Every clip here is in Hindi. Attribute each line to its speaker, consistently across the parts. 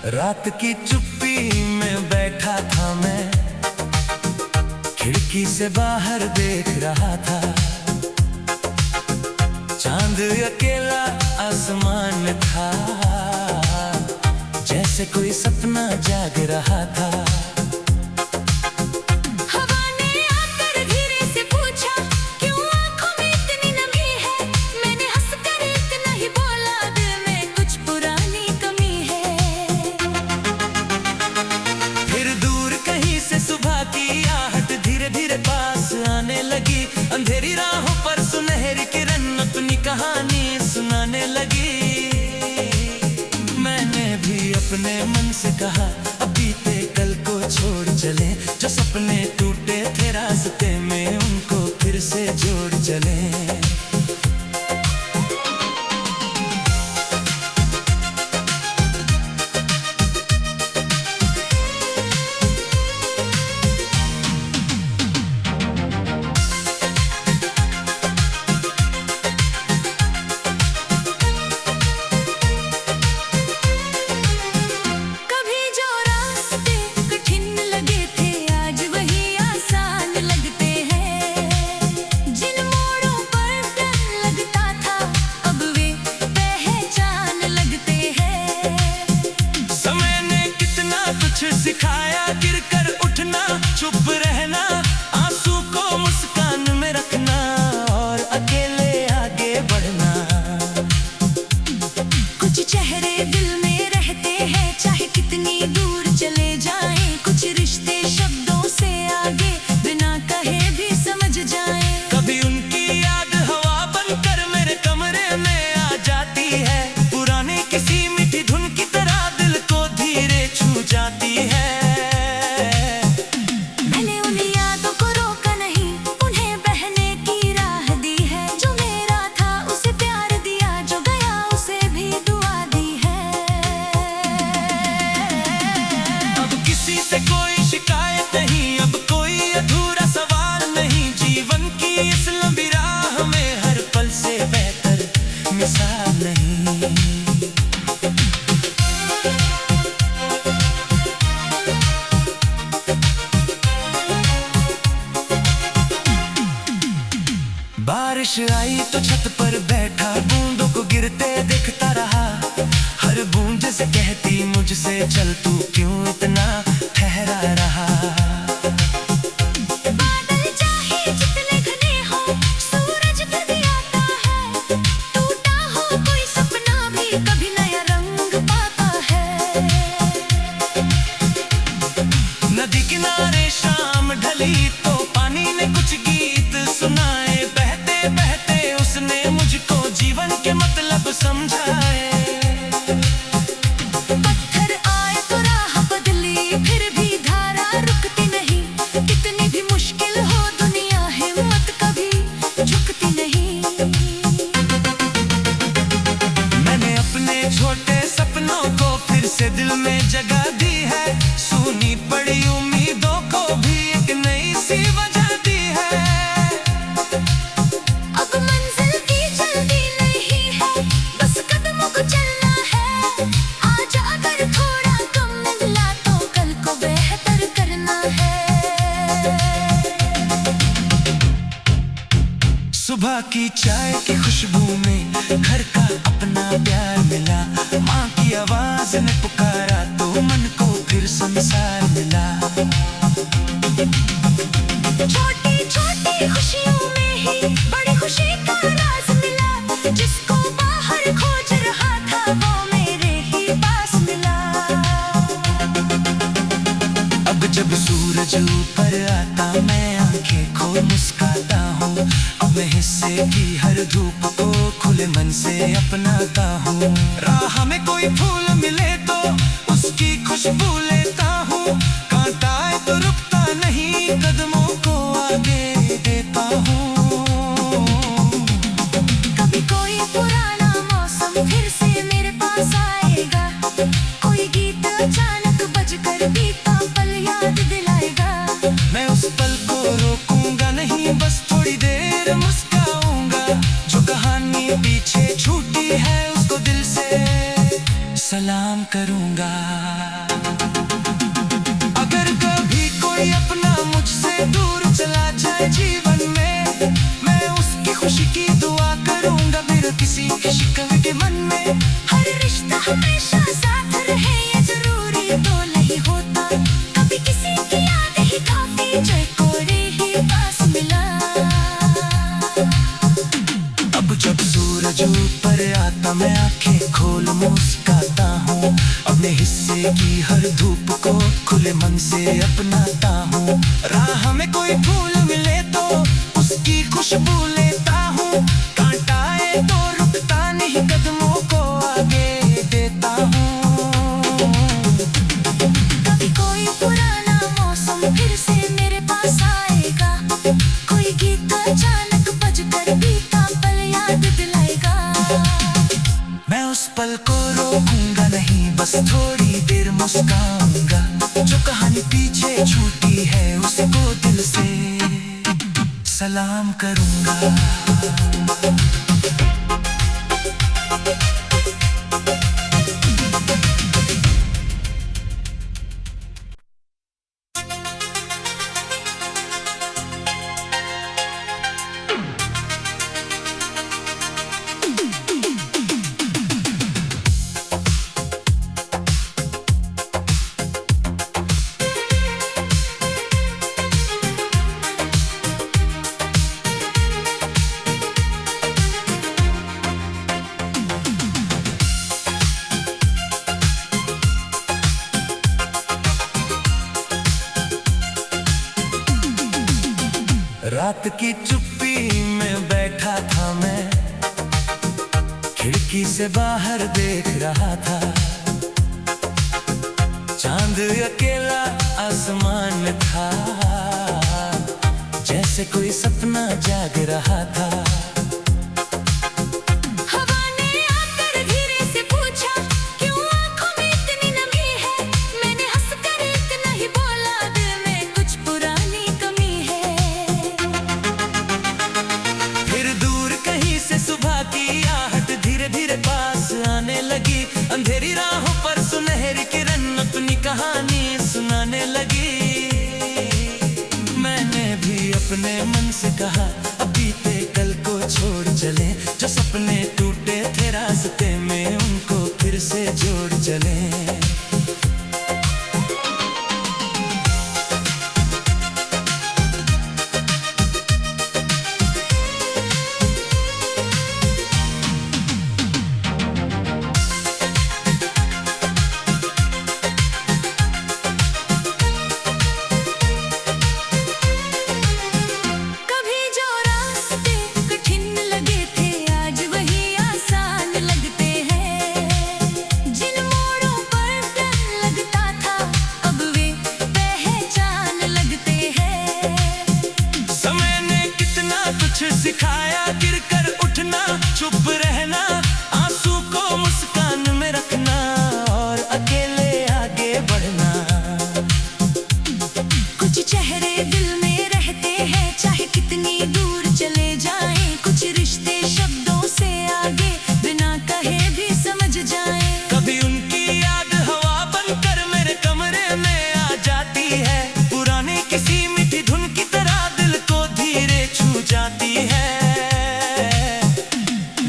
Speaker 1: रात की चुप्पी में बैठा था मैं, खिड़की से बाहर देख रहा था। चांद अकेला आसमान में था, जैसे कोई सपना जाग रहा था। अंधेरी राहों पर सुनहरी किरण अपनी कहानी सुनाने लगी। मैंने भी अपने मन से कहा, अब बीते कल को छोड़ चले। जो सपने टूटे थे रास्ते में, उनको फिर से जोड़ चले। सिखाया गिरकर उठना, चुप रहना, आंसू को मुस्कान में रखना और अकेले आगे बढ़ना।
Speaker 2: कुछ चेहरे दिल में रहते हैं, चाहे कितनी दूर चले जाएं। कुछ रिश्ते शब्दों से आगे बिना कहे भी समझ जाएं।
Speaker 1: कभी उनकी याद हवा बनकर मेरे कमरे में आ जाती है। पुरानी किसी मीठी धुन की तरह दिल को धीरे छू जाती है। कोई शिकायत नहीं, अब कोई अधूरा सवाल नहीं। जीवन की इस लंबी राह में हर पल से बेहतर मिसाल नहीं। बारिश आई तो छत पर बैठा, बूंदों को गिरते देखता रहा। हर बूंद से कहती मुझसे, चल तू क्यों इतना ठहरा रहा।
Speaker 2: बादल चाहे जितने घने हो, सूरज फिर भी आता है। टूटा हो कोई सपना भी कभी नया रंग पाता है।
Speaker 1: नदी किनारे शाम ढली तो पानी ने कुछ गीत सुनाए। बहते बहते उसने मुझको जीवन के मतलब समझाए। छोटे सपनों को फिर से दिल में जगा दी है। सूनी पड़ी उम्मीदों को भी एक नई सी वजह दी है।
Speaker 2: अब मंजिल की जल्दी नहीं है, बस कदमों को चलना है। आज अगर थोड़ा कम मिला तो कल को बेहतर करना है।
Speaker 1: सुबह की चाय की खुशबू में घर का अपना प्यार मिला। माँ की आवाज ने पुकारा तो मन को फिर संसार मिला।
Speaker 2: छोटी छोटी खुशियों में ही बड़ी खुशी का राज मिला। जिसको बाहर खोज रहा था वो मेरे ही पास मिला।
Speaker 1: अब जब सूरज ऊपर आता मैं आंखें खोल मुस्काता हूँ। अब मैं हिस्से की हर धूप को खुले मन से अपनाता हूँ। राह में कोई फूल मिले तो उसकी खुशबू लेता हूँ। कांटा आए तो रुकता नहीं, कदमों को आगे देता हूँ।
Speaker 2: कभी कोई पुराना मौसम फिर से मेरे पास आएगा। कोई गीत अचानक बजकर बीता पल याद दिलाएगा।
Speaker 1: मैं उस पल को रोकूंगा नहीं, बस थोड़ी देर मुस्काऊंगा। जो कहानी पीछे छूटी है उसको दिल से सलाम करूंगा। आता मैं आंखें खोल मुस्काता हूँ, अपने हिस्से की हर धूप को खुले मन से अपनाता हूँ। राह में कोई फूल मिले तो उसकी खुशबू लेता हूँ, कांटा आए तो रुकता नहीं, कदमों को आगे देता हूँ।
Speaker 2: कभी कोई पुराना मौसम फिर से मेरे पास आएगा, कोई गीत अचानक बजकर बीता पल याद दिलाएगा।
Speaker 1: मैं उस पल को रोकूंगा नहीं, बस थोड़ी देर मुस्काऊंगा, जो कहानी पीछे छूटी है उसको दिल से सलाम करूंगा। रात की चुप्पी में बैठा था मैं, खिड़की से बाहर देख रहा था, चांद अकेला आसमान में था, जैसे कोई सपना जाग रहा था।
Speaker 2: हवा ने आकर धीरे से पूछा, क्यों आंखों में इतनी नमी है? मैंने हंसकर इतना ही बोला, दिल में कुछ पुरानी कमी है।
Speaker 1: फिर दूर कहीं से सुबह की आहट धीरे धीरे पास आने लगी, अंधेरी राहों पर सुनहरी किरण अपनी कहानी सुनाने लगी। मैंने भी अपने मन से कहा, अब बीते कल को छोड़ चले, जो सपने टूटे थे रास्ते में उनको फिर से जोड़ चले।
Speaker 2: कभी जो रास्ते कठिन लगे थे आज वही आसान लगते हैं, जिन मोड़ों पर डर लगता था अब वे पहचान लगते हैं।
Speaker 1: समय ने कितना कुछ सिखाया, गिरकर उठना, चुप रहना, आंसू को मुस्कान में रखना और अकेले आगे बढ़ना।
Speaker 2: कुछ चेहरे दिल में रहते हैं चाहे कितनी दूर चले जाएं, कुछ रिश्ते शब्दों से आगे बिना कहे भी समझ जाएं।
Speaker 1: कभी उनकी याद हवा बनकर मेरे कमरे में आ जाती है, पुरानी किसी मीठी धुन की तरह दिल को धीरे छू जाती है।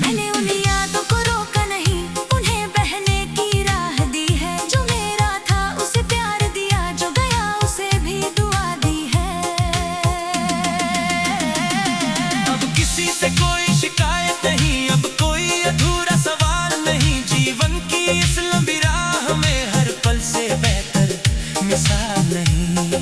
Speaker 2: मैंने उन यादों को रोका नहीं, उन्हें बहने की राह दी है, जो मेरा था उसे प्यार दिया, जो गया उसे भी दुआ दी है।
Speaker 1: अब किसी से कोई शिकायत नहीं, अब कोई अधूरा सवाल नहीं, जीवन की इस लंबी राह में हर पल से बेहतर मिसाल नहीं।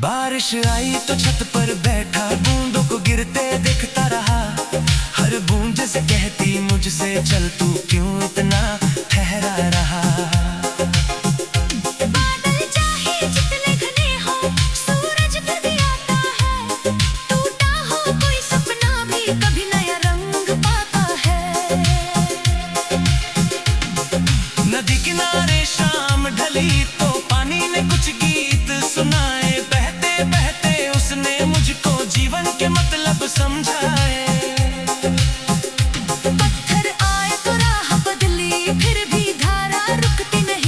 Speaker 1: बारिश आई तो छत पर बैठा, बूंदों को गिरते देखता रहा, हर बूंद से कहती मुझसे चल तू क्यों इतना ठहरा रहा।
Speaker 2: बादल चाहे जितने घने हो, सूरज फिर भी आता है, टूटा हो कोई सपना भी कभी नया रंग पाता है।
Speaker 1: नदी किनारे शाम ढली तो पानी ने कुछ गीत सुनाए, बहते बहते उसने मुझको जीवन के मतलब समझाए। पत्थर आए तो राह बदली, फिर भी धारा रुकती नहीं।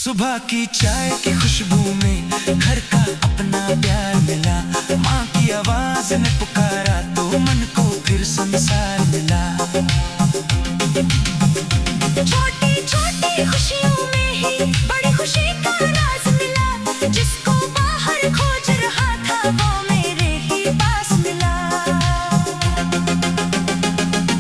Speaker 1: सुबह की चाय की खुशबू में घर का अपना प्यार मिला। माँ की आवाज ने पुकारा तो मन को फिर संसार मिला।
Speaker 2: छोटी छोटी खुशियों में ही बड़ी खुशी का राज मिला। जिसको बाहर खोज रहा था वो मेरे ही पास मिला।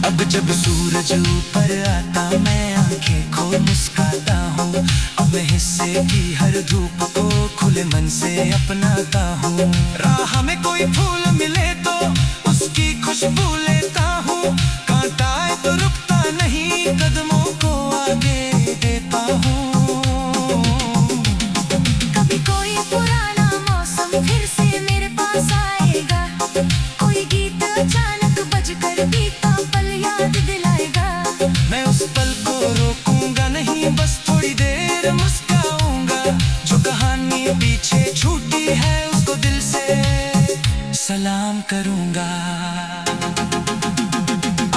Speaker 1: अब जब सूरज ऊपर आता मैं आंखें खोल मुस्काता हूँ। अब मैं हिस्से की हर धूप को खुले मन से अपनाता हूँ। राह में कोई फूल मिले तो उसकी खुशबू लेता हूँ। कांटा आए तो रुकता नहीं, कदमों को आगे देता हूँ।
Speaker 2: कभी कोई पुराना मौसम फिर से मेरे पास आएगा। कोई गीत अचानक बजकर बीता पल याद दिलाएगा।
Speaker 1: मैं उस पल को रोकूंगा नहीं, बस थोड़ी देर मुस्काऊंगा। जो कहानी पीछे छूटी है उसको दिल से सलाम करूंगा।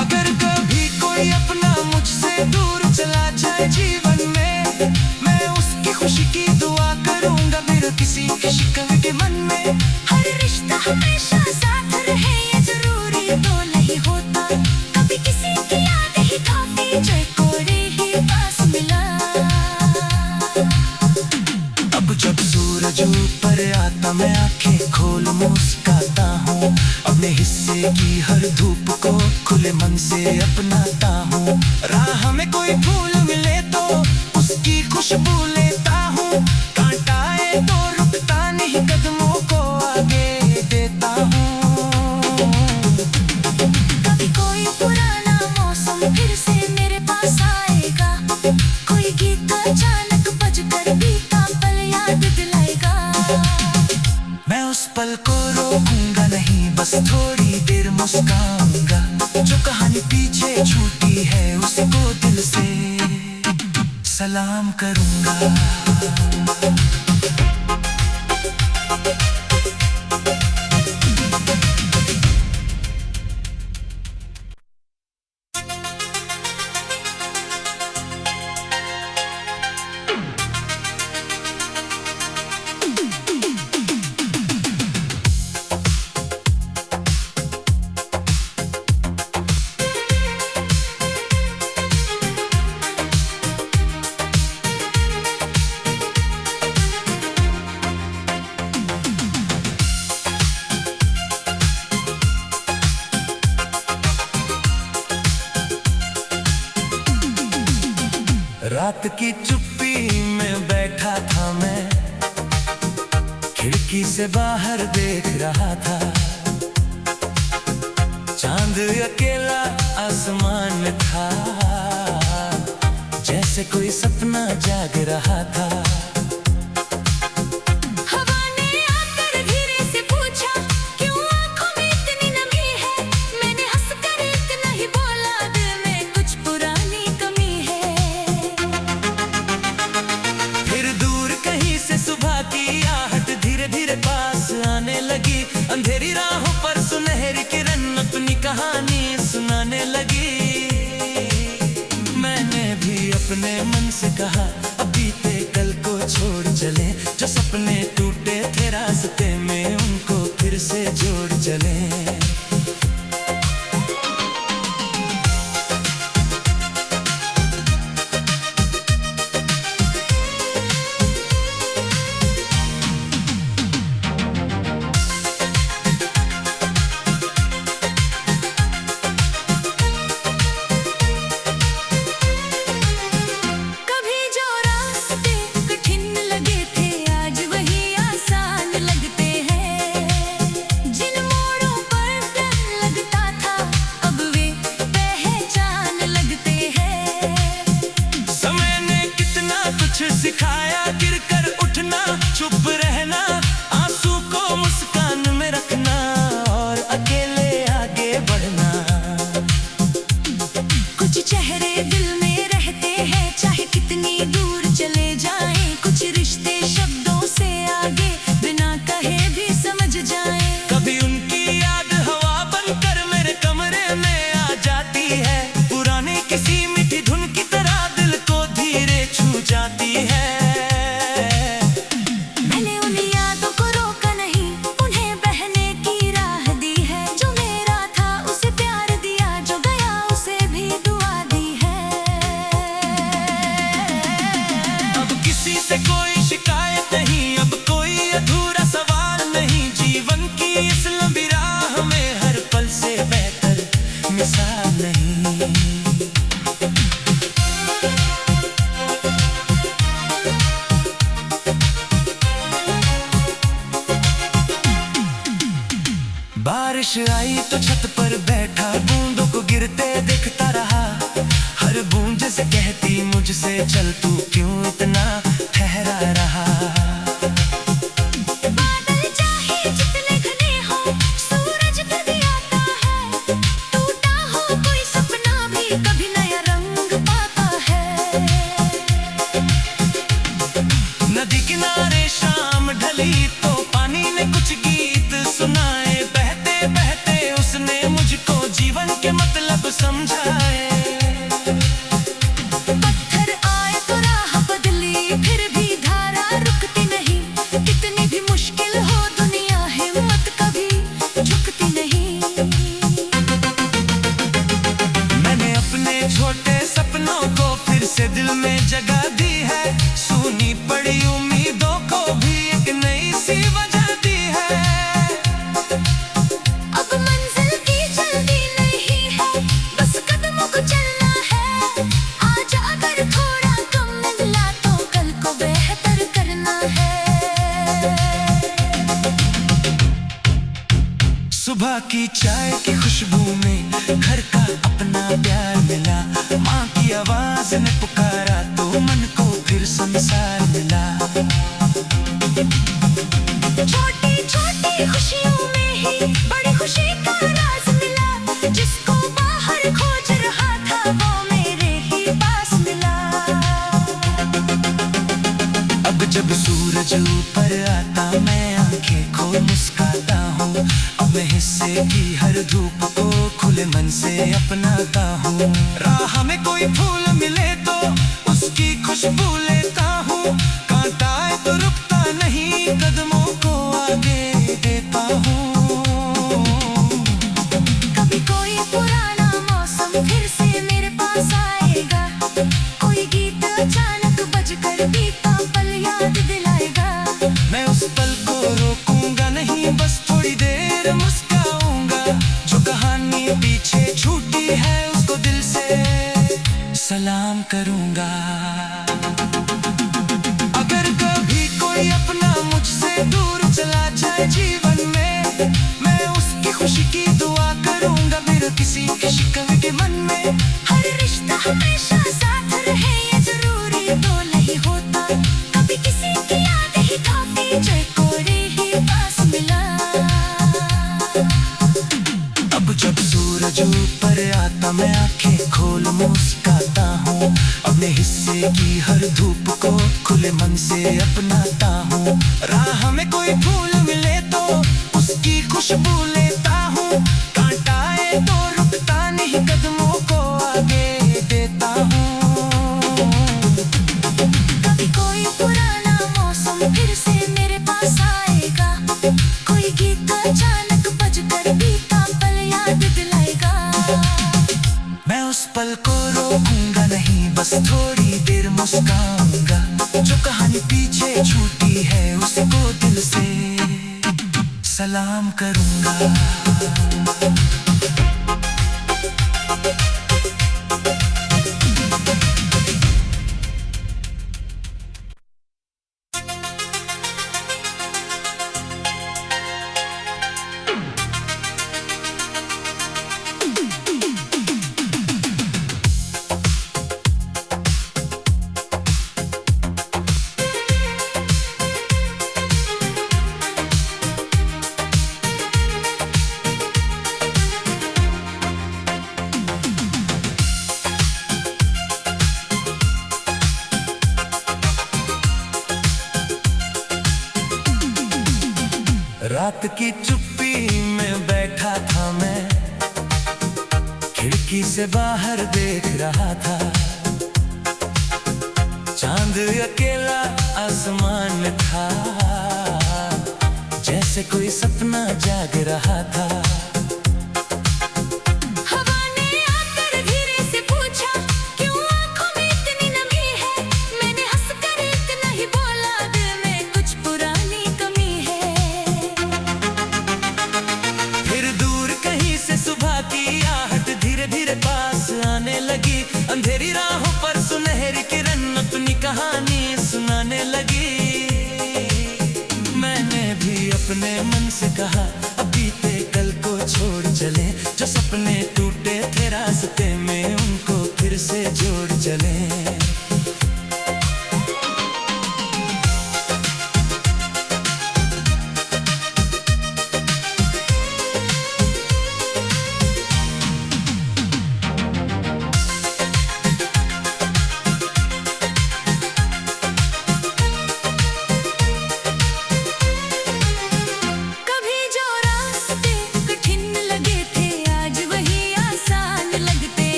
Speaker 1: अगर कभी कोई अपना मुझसे दूर चला जाए जीवन में, मैं उसकी खुशी की दुआ करूंगा। मेरे किसी की शिकन के मन में
Speaker 2: हर रिश्ता हमेशा साथ रहे ये जरूरी तो नहीं होता। कभी किसी की याद ही काफी जो कोई ही पास मिला।
Speaker 1: अब जब सूरज ऊपर आता मैं आंखें खोल मुस्काता हूँ। अपने हिस्से की हर धूप को खुले मन से अपनाता हूँ। राह में कोई फूल मिले तो उसकी खुशबू लेता हूँ। कांटा आए तो रुकता नहीं, कदमों को आगे देता हूँ।
Speaker 2: कभी कोई पुराना मौसम फिर से मेरे पास आएगा। कोई गीत अचानक बजकर बीता पल याद दिलाएगा।
Speaker 1: मैं उस पल को रोकूंगा नहीं, बस थोड़ी देर मुस्काऊंगा। जो कहानी पीछे छूटी है उसको दिल से सलाम करूंगा। रात की चुप्पी में बैठा था मैं, खिड़की से बाहर देख रहा था। चांद अकेला आसमान में था, जैसे कोई सपना जाग रहा था।
Speaker 2: हवा ने आकर धीरे से पूछा क्यों आंखों में इतनी नमी है। मैंने हंसकर इतना ही बोला दिल में कुछ पुरानी कमी है।
Speaker 1: फिर दूर कहीं से सुबह की आहट धीरे धीरे पास आने लगी। अंधेरी राहों पर सुनहरी किरण अपनी कहानी सुनाने लगी। मैंने भी अपने मन से कहा अब बीते कल को छोड़ चले। जो सपने टूटे थे रास्ते में उनको फिर से जोड़ चले।
Speaker 2: कभी जो रास्ते कठिन लगे थे आज वही आसान लगते हैं। जिन मोड़ों पर
Speaker 1: बारिश आई तो छत पर बैठा, बूंदों को गिरते देखता रहा। हर बूंद से कहती मुझसे, चल तू क्यों इतना ठहरा रहा।
Speaker 2: बादल चाहे जितने घने हो, सूरज कभी आता है। टूटा हो कोई सपना भी कभी नया रंग पाता है।
Speaker 1: नदी किनारे शाम ढली तो पानी ने कुछ गीत सुनाए। बहते बहते उसने मुझको जीवन के मतलब समझाए।
Speaker 2: पत्थर आए तो राह बदली, फिर भी धारा रुकती नहीं। कितनी भी मुश्किल हो दुनिया, हिम्मत कभी झुकती नहीं।
Speaker 1: मैंने अपने छोटे सपनों को फिर से दिल में जगा दी है। सूनी पड़ी उम्मीदों को भी एक नई सी वजह दी है।
Speaker 2: अब मंजिल की जल्दी नहीं है, बस कदमों को चलना है। आज अगर थोड़ा कम मिला तो कल को बेहतर करना है।
Speaker 1: सुबह की चाय की खुशबू में घर का अपना प्यार मिला। माँ की आवाज ने पुकारा तो मन को फिर संसार मिला।
Speaker 2: छोटी छोटी खुशियों में ही बड़ी खुशी का राज मिला। जिसको बाहर खोज रहा था वो मेरे ही पास मिला।
Speaker 1: अब जब सूरज ऊपर आता मैं आंखें खोल मुस्काता हूँ। अब मैं हिस्से की हर धूप को खुले मन से अपनाता हूँ। राह में कोई फूल मिले तो उसकी खुशबू लेता हूँ। कांटा आए तो रुकता नहीं, कदमों को आगे देता हूँ।
Speaker 2: कभी कोई पुराना मौसम फिर से मेरे पास आएगा। कोई गीत अचानक बजकर बीता पल याद दिलाएगा।
Speaker 1: मैं उस पल को रोकूंगा नहीं, बस थोड़ी देर मुस्काऊंगा। जो कहानी पीछे छूटी है उसको दिल से सलाम करूंगा। अगर कभी कोई अपना मुझसे दूर चला जाए जीवन में, मैं उसकी खुशी की दुआ करूंगा। मेरे किसी की शिकवे के मन में
Speaker 2: हर रिश्ता हमेशा साथ रहे ये जरूरी तो नहीं होता। कभी किसी की याद ही काफी जो कोई ही पास मिला।
Speaker 1: अब जब सूरज ऊपर आता मैं आंखें खोल मुस्काता हूँ। अपने हिस्से की हर धूप को खुले मन से अपनाता हूँ। राह में कोई फूल मिले तो उसकी खुशबू लेता हूँ। कांटा आए तो रुकता नहीं, कदमों को आगे देता हूँ।
Speaker 2: कभी कोई पुराना मौसम फिर से मेरे पास आएगा। कोई गीत अचानक बजकर बीता पल याद दिलाएगा।
Speaker 1: मैं उस पल को रोकूंगा नहीं, बस थोड़ी देर मुस्काऊंगा। जो कहानी पीछे छूटी है उसको दिल से सलाम करूंगा। रात की चुप्पी में बैठा था मैं, खिड़की से बाहर देख रहा था। चांद अकेला आसमान में था, जैसे कोई सपना जाग रहा था।
Speaker 2: हवा ने आकर धीरे से पूछा, क्यों आंखों में इतनी नमी है? मैंने हंसकर इतना ही बोला, दिल में कुछ पुरानी कमी है।
Speaker 1: फिर दूर कहीं से सुबह की आहट धीरे धीरे पास आने लगी। अंधेरी राहों पर सुनहरी किरण अपनी कहानी सुनाने लगी। मैंने भी अपने मन से कहा, अब बीते कल को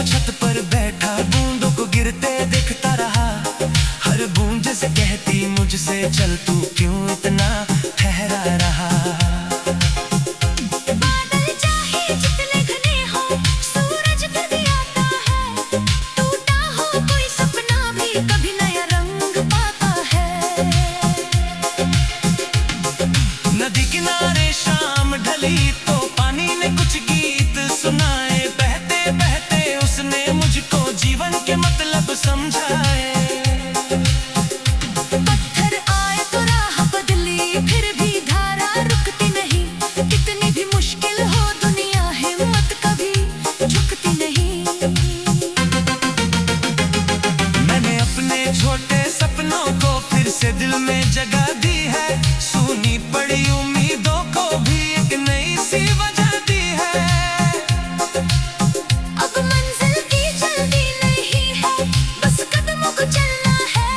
Speaker 1: तो छत पर बैठा बूंदों को गिरते देखता रहा। हर बूंद से कहती मुझसे चल तू क्यों इतना ठहरा रहा।
Speaker 2: बादल चाहे जितने घने हो, सूरज फिर भी आता है। टूटा हो कोई सपना भी कभी नया रंग पाता है।
Speaker 1: नदी किनारे शाम ढली तो पानी ने कुछ गीत सुनाए। बहते बहते उसने मुझको जीवन के मतलब समझाए।
Speaker 2: पत्थर आए तो राह बदली, फिर भी धारा रुकती नहीं। कितनी भी मुश्किल हो दुनिया, हिम्मत कभी झुकती नहीं।
Speaker 1: मैंने अपने छोटे सपनों को फिर से दिल में जगह दी है। सुनी पड़ी उम्मीदों को भी एक नई सी वजह दी है।
Speaker 2: अब मंजिल की जल्दी नहीं है, बस कदमों को चलना है।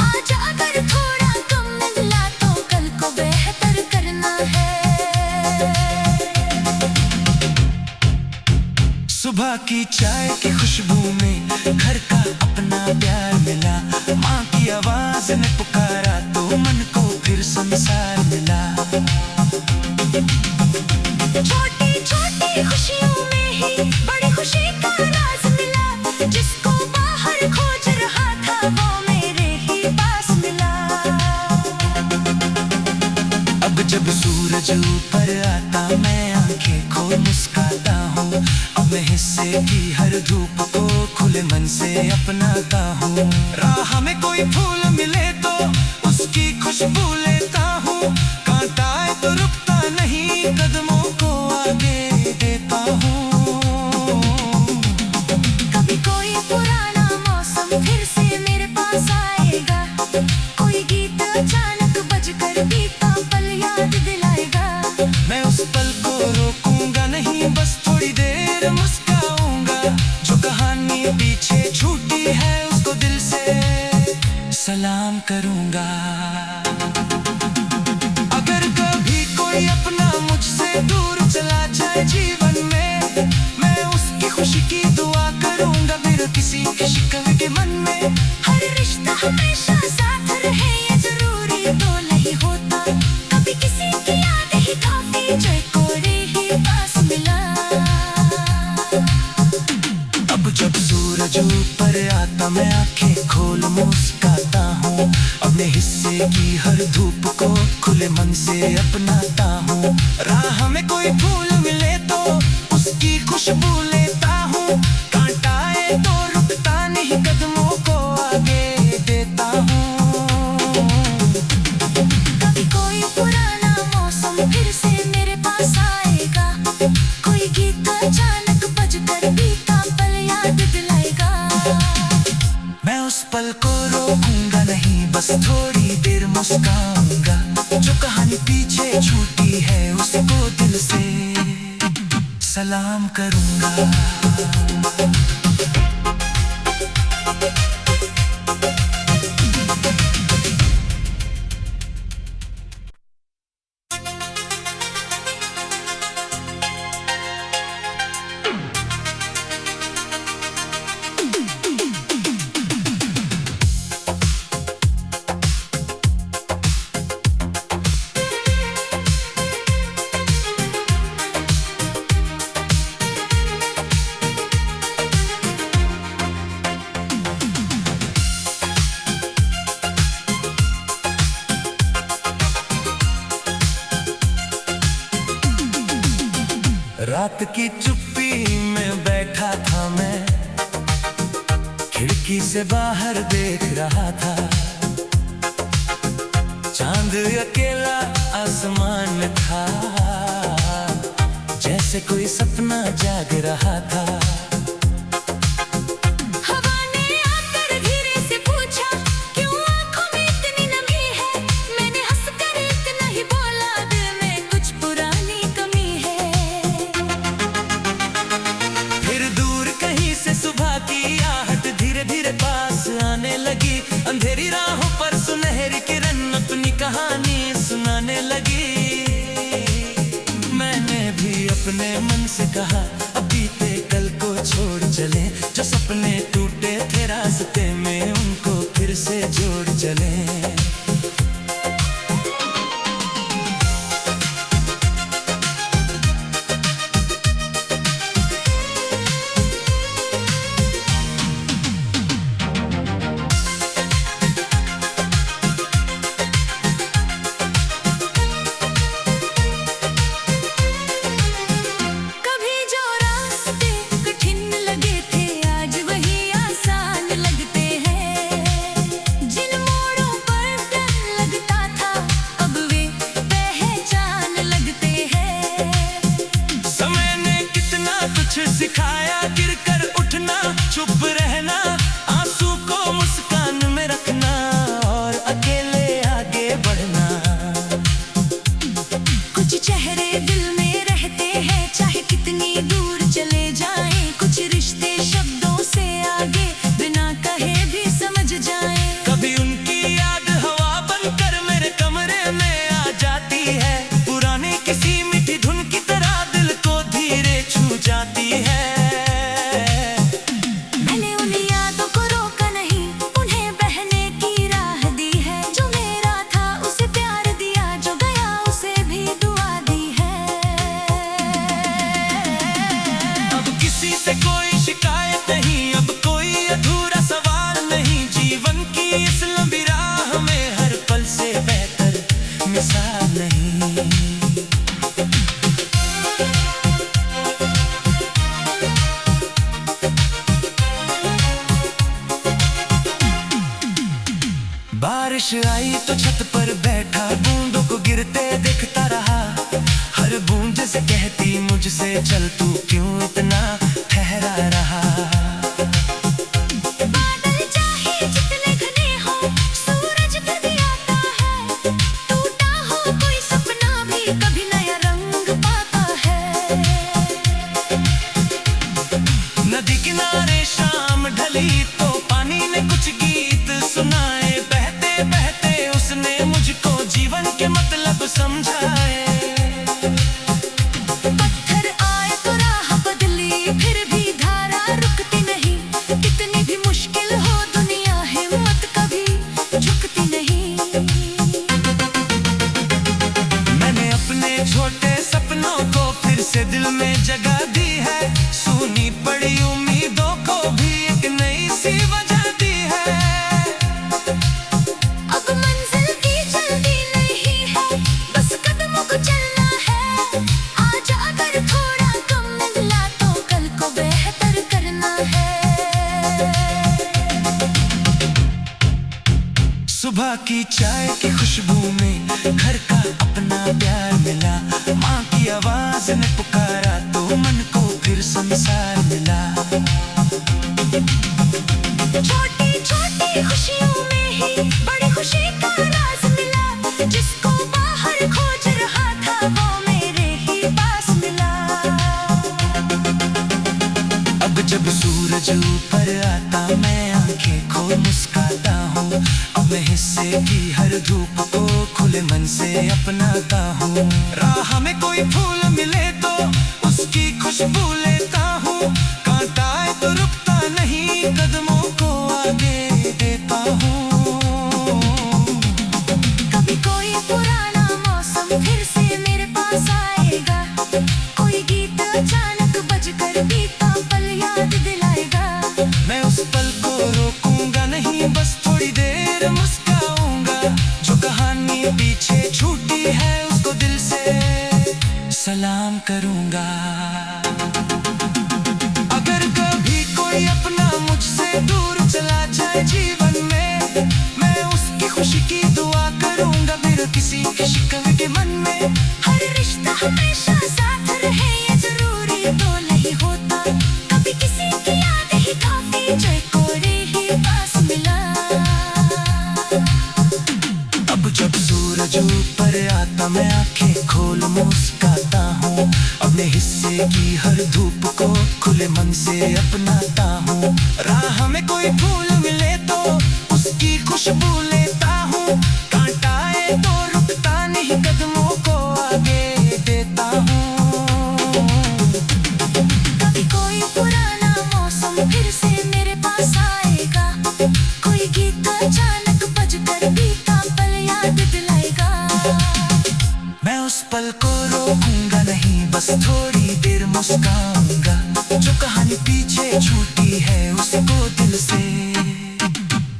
Speaker 2: आज अगर थोड़ा कम मिला तो कल को बेहतर करना है।
Speaker 1: सुबह की चाय की खुशबू में घर का अपना प्यार मिला। माँ की आवाज ने पुकारा तो मन को फिर संसार मिला।
Speaker 2: छोटी छोटी खुशियों में ही बड़ी खुशी का राज मिला। जिसको बाहर खोज रहा था वो मेरे ही पास मिला।
Speaker 1: अब जब सूरज ऊपर आता मैं आंखें खोल मुस्काता हूँ। अब मैं हिस्से की हर धूप को खुले मन से अपनाता हूँ। राह में कोई फूल मिले तो उसकी खुशबू लेता हूँ। कांटा आए तो रुकता नहीं, कदमों को आगे देता हूँ।
Speaker 2: कभी कोई पुराना मौसम फिर से मेरे पास आएगा। कोई गीत अचानक बजकर बीता पल याद दिलाएगा।
Speaker 1: मैं उस पल को रोकूंगा नहीं, बस थोड़ी देर मुस्काऊंगा। जो कहानी पीछे छूटी है उसको दिल से सलाम करूंगा। अगर कभी कोई अपना मुझसे दूर चला जाए जीवन में, मैं उसकी खुशी की दुआ करूंगा। मेरे किसी के शिकवे के मन में
Speaker 2: हर रिश्ता हमेशा साथ रहे ये जरूरी तो नहीं होता। कभी किसी की याद ही काफी जो कोरे ही पास मिला।
Speaker 1: अब जब सूरज ऊपर आता मैं आंखें खोल मुस्काता हूँ। अपने हिस्से की हर धूप को खुले मन से अपनाता हूँ। राह में कोई फूल मिले तो उसकी खुशबू लेता हूँ। कांटा आए तो रुकता नहीं, कदमों को आगे देता हूँ।
Speaker 2: कभी कोई पुराना मौसम फिर से मेरे पास आएगा। कोई गीत अचानक बजकर बीता पल याद दिलाएगा।
Speaker 1: मैं उस पल को रोकूंगा नहीं, बस थोड़ी देर मुस्काऊंगा। जो कहानी पीछे छूटी है उसको दिल से सलाम करूंगा। रात की चुप्पी में बैठा था मैं, खिड़की से बाहर देख रहा था। चांद अकेला आसमान में था, जैसे कोई सपना जाग रहा था।
Speaker 2: हवा ने आकर धीरे से पूछा, क्यों आंखों में इतनी नमी है? मैंने हंसकर इतना ही बोला, दिल में कुछ पुरानी कमी है।
Speaker 1: फिर दूर कहीं से सुबह की आहट धीरे धीरे पास आने लगी। अंधेरी राहों पर सुनहरी किरण अपनी कहानी सुनाने लगी। मैंने भी अपने मन से कहा, अब बीते कल को छोड़ चले। जो सपने टूटे थे रास्ते में उनको फिर से जोड़ चले। सिखाया गिर कर उठना, चुप रहना, आंसू को मुस्कान में रखना और अकेले आगे बढ़ना।
Speaker 2: कुछ चेहरे दिल में रहते हैं चाहे कितनी दूर चले जाएं, कुछ रिश्ते शब्दों से आगे बिना कहे भी समझ जाएं।
Speaker 1: कभी उनकी याद हवा बनकर मेरे कमरे में आ जाती है, पुरानी किसी मीठी धुन की तरह दिल को धीरे छू जाती है। से कोई शिकायत नहीं, अब कोई अधूरा सवाल नहीं, जीवन की इस लंबी राह में हर पल से बेहतर मिसाल नहीं। बारिश आई तो छत पर बैठा बूंदों को गिरते देखता रहा, हर बूंद से कहती मुझसे चल तू क्यों इतना ठहरा रहा।
Speaker 2: बादल चाहे जितने घने हो सूरज फिर भी आता है, टूटा हो कोई सपना भी कभी नया रंग पाता है।
Speaker 1: नदी किनारे शाम ढली तो पानी ने कुछ गीत सुनाए, बहते बहते उसने मुझको जीवन के मतलब समझाए। छोटे सपनों को फिर से दिल में जगह दी है, सुनी पड़ी उम्मीदों को भी एक नई सी वजह दी है।
Speaker 2: अब मंजिल की जल्दी नहीं है, बस कदमों को चलना है। आज अगर थोड़ा कम मिला तो कल को बेहतर करना है।
Speaker 1: सुबह की चाय की खुशबू में घर का अपना प्यार मिला, माँ की आवाज ने पुकारा तो मन को फिर संसार मिला।
Speaker 2: छोटी छोटी खुशियों में ही बड़ी खुशी का राज मिला, जिसको बाहर खोज रहा था वो मेरे ही पास मिला।
Speaker 1: अब जब सूरज ऊपर आता मैं आंखें खोल मुस्काता हूँ, अब मैं हिस्से की हर धूप को खुले मन से अपनाता हूँ। राह में कोई फूल मिले तो उसकी खुशबू लेता हूँ, कांटा आए तो रुकता नहीं, कदमों को आगे देता हूँ।
Speaker 2: कभी कोई पुराना मौसम फिर से मेरे पास आएगा, कोई गीत अचानक बजकर बीता पल याद दिलाएगा।
Speaker 1: मैं उस पल को रोकूंगा नहीं, बस थोड़ी देर मुस्काऊंगा, जो कहानी पीछे छूटी है उसको दिल से सलाम करूंगा। अगर कभी कोई अपना मुझसे दूर चला जाए जीवन में, मैं उसकी खुशी की दुआ करूंगा, मेरे किसी के शिकवे के मन में।
Speaker 2: हर रिश्ता हमेशा साथ रहे ये जरूरी तो नहीं होता, कभी किसी की याद ही काफी जो कोई ही पास मिला।
Speaker 1: अब जब सूरज ऊपर आता मैं आंखें खोल मुस्काता हूँ, अपने हिस्से की हर धूप को खुले मन से अपनाता हूँ। राह में कोई फूल मिले तो उसकी खुशबू लेता हूँ, कांटा आए तो रुकता नहीं, कदमों को आगे देता हूँ।
Speaker 2: कभी कोई पुराना मौसम फिर से मेरे पास आएगा, कोई गीत अचानक बजकर बीता पल याद दिलाएगा।
Speaker 1: मैं उस पल को रोकूंगा नहीं, बस थोड़ी देर मुस्काऊंगा। जो कहानी पीछे छूटी है उसको दिल से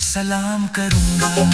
Speaker 1: सलाम करूंगा।